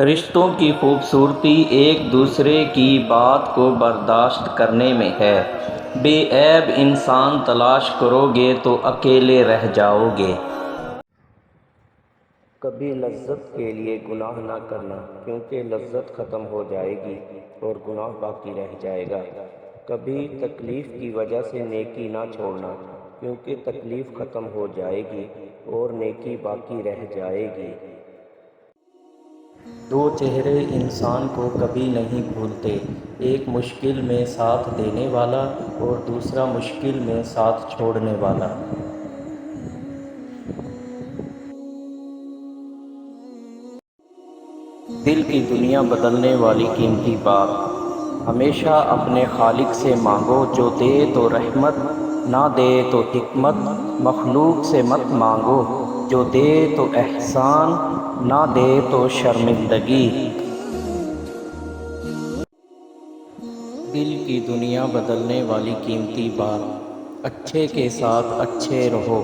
رشتوں کی خوبصورتی ایک دوسرے کی بات کو برداشت کرنے میں ہے۔ بے عیب انسان تلاش کرو گے تو اکیلے رہ جاؤ گے۔ کبھی لذت کے لیے گناہ نہ کرنا، کیونکہ لذت ختم ہو جائے گی اور گناہ باقی رہ جائے گا۔ کبھی تکلیف کی وجہ سے نیکی نہ چھوڑنا، کیونکہ تکلیف ختم ہو جائے گی اور نیکی باقی رہ جائے گی۔ دو چہرے انسان کو کبھی نہیں بھولتے، ایک مشکل میں ساتھ دینے والا اور دوسرا مشکل میں ساتھ چھوڑنے والا۔ دل کی دنیا بدلنے والی قیمتی بات۔ ہمیشہ اپنے خالق سے مانگو، جو دے تو رحمت، نہ دے تو حکمت۔ مخلوق سے مت مانگو، جو دے تو احسان، نہ دے تو شرمندگی۔ دل کی دنیا بدلنے والی قیمتی بات۔ اچھے کے ساتھ اچھے رہو،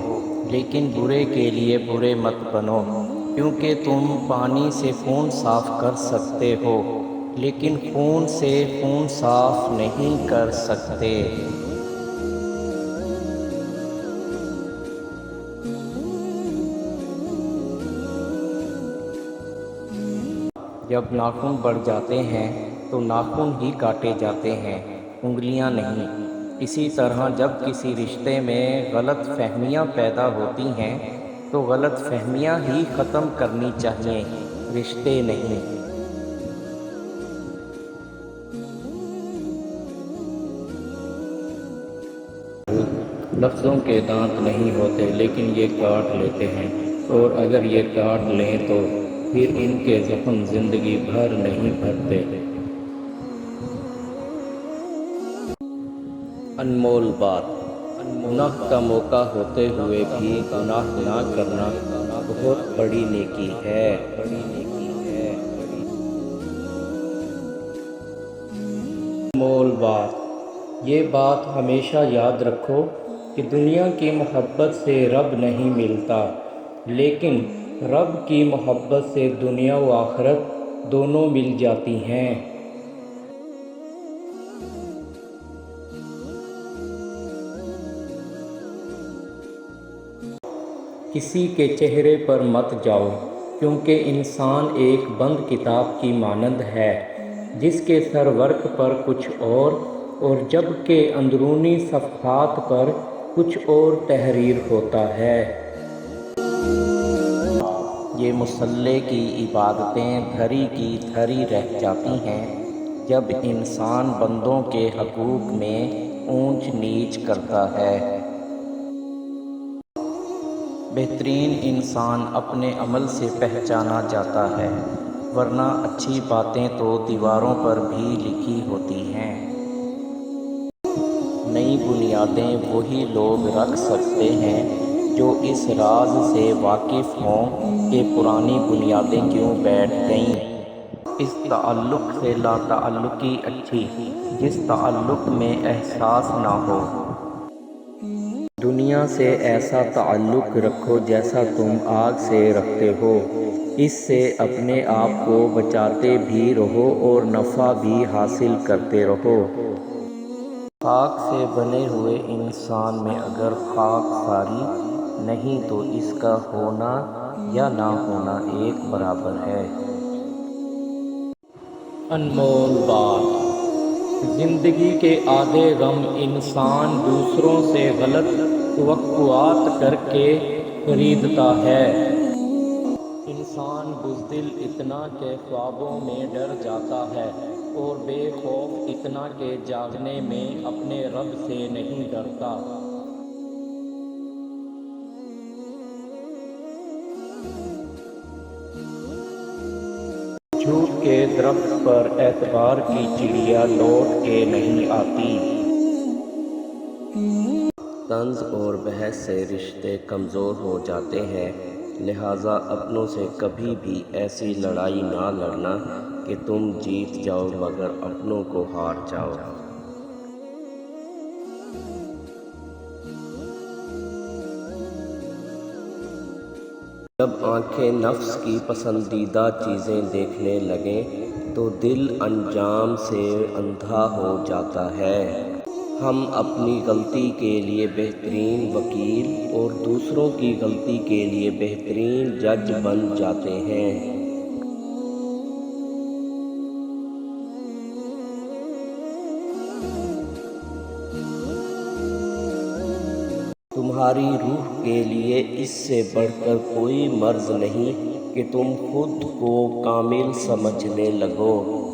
لیکن برے کے لیے برے مت بنو، کیونکہ تم پانی سے خون صاف کر سکتے ہو، لیکن خون سے خون صاف نہیں کر سکتے۔ جب ناخن بڑھ جاتے ہیں تو ناخن ہی کاٹے جاتے ہیں، انگلیاں نہیں۔ اسی طرح جب کسی رشتے میں غلط فہمیاں پیدا ہوتی ہیں تو غلط فہمیاں ہی ختم کرنی چاہیے، رشتے نہیں۔ لفظوں کے دانت نہیں ہوتے، لیکن یہ کاٹ لیتے ہیں، اور اگر یہ کاٹ لیں تو پھر ان کے زخم زندگی بھر نہیں بھرتے۔ انمول بات۔ گناہ کا موقع ہوتے ہوئے بھی گناہ نہ کرنا بہت بڑی نیکی ہے۔ انمول بات۔ یہ بات ہمیشہ یاد رکھو کہ دنیا کی محبت سے رب نہیں ملتا، لیکن رب کی محبت سے دنیا و آخرت دونوں مل جاتی ہیں۔ کسی کے چہرے پر مت جاؤ، کیونکہ انسان ایک بند کتاب کی مانند ہے، جس کے سرورق پر کچھ اور جب کہ اندرونی صفحات پر کچھ اور تحریر ہوتا ہے۔ یہ مصالحے کی عبادتیں دھری کی دھری رہ جاتی ہیں جب انسان بندوں کے حقوق میں اونچ نیچ کرتا ہے۔ بہترین انسان اپنے عمل سے پہچانا جاتا ہے، ورنہ اچھی باتیں تو دیواروں پر بھی لکھی ہوتی ہیں۔ نئی بنیادیں وہی لوگ رکھ سکتے ہیں جو اس راز سے واقف ہوں کہ پرانی بنیادیں کیوں بیٹھ گئیں۔ اس تعلق سے لا تعلقی اچھی، جس تعلق میں احساس نہ ہو۔ دنیا سے ایسا تعلق رکھو جیسا تم آگ سے رکھتے ہو، اس سے اپنے آپ کو بچاتے بھی رہو اور نفع بھی حاصل کرتے رہو۔ خاک سے بنے ہوئے انسان میں اگر خاک ساری نہیں تو اس کا ہونا یا نہ ہونا ایک برابر ہے۔ انمول بات۔ زندگی کے آدھے غم انسان دوسروں سے غلط توقعات کر کے خریدتا ہے۔ انسان بزدل اتنا کہ خوابوں میں ڈر جاتا ہے، اور بے خوف اتنا کہ جاگنے میں اپنے رب سے نہیں ڈرتا۔ جھوٹ کے درخت پر اعتبار کی چڑیا لوٹ کے نہیں آتی۔ طنز اور بحث سے رشتے کمزور ہو جاتے ہیں، لہٰذا اپنوں سے کبھی بھی ایسی لڑائی نہ لڑنا کہ تم جیت جاؤ مگر اپنوں کو ہار جاؤ۔ جب آنکھیں نفس کی پسندیدہ چیزیں دیکھنے لگیں تو دل انجام سے اندھا ہو جاتا ہے۔ ہم اپنی غلطی کے لیے بہترین وکیل اور دوسروں کی غلطی کے لیے بہترین جج بن جاتے ہیں۔ تمہاری روح کے لیے اس سے بڑھ کر کوئی مرض نہیں کہ تم خود کو کامل سمجھنے لگو۔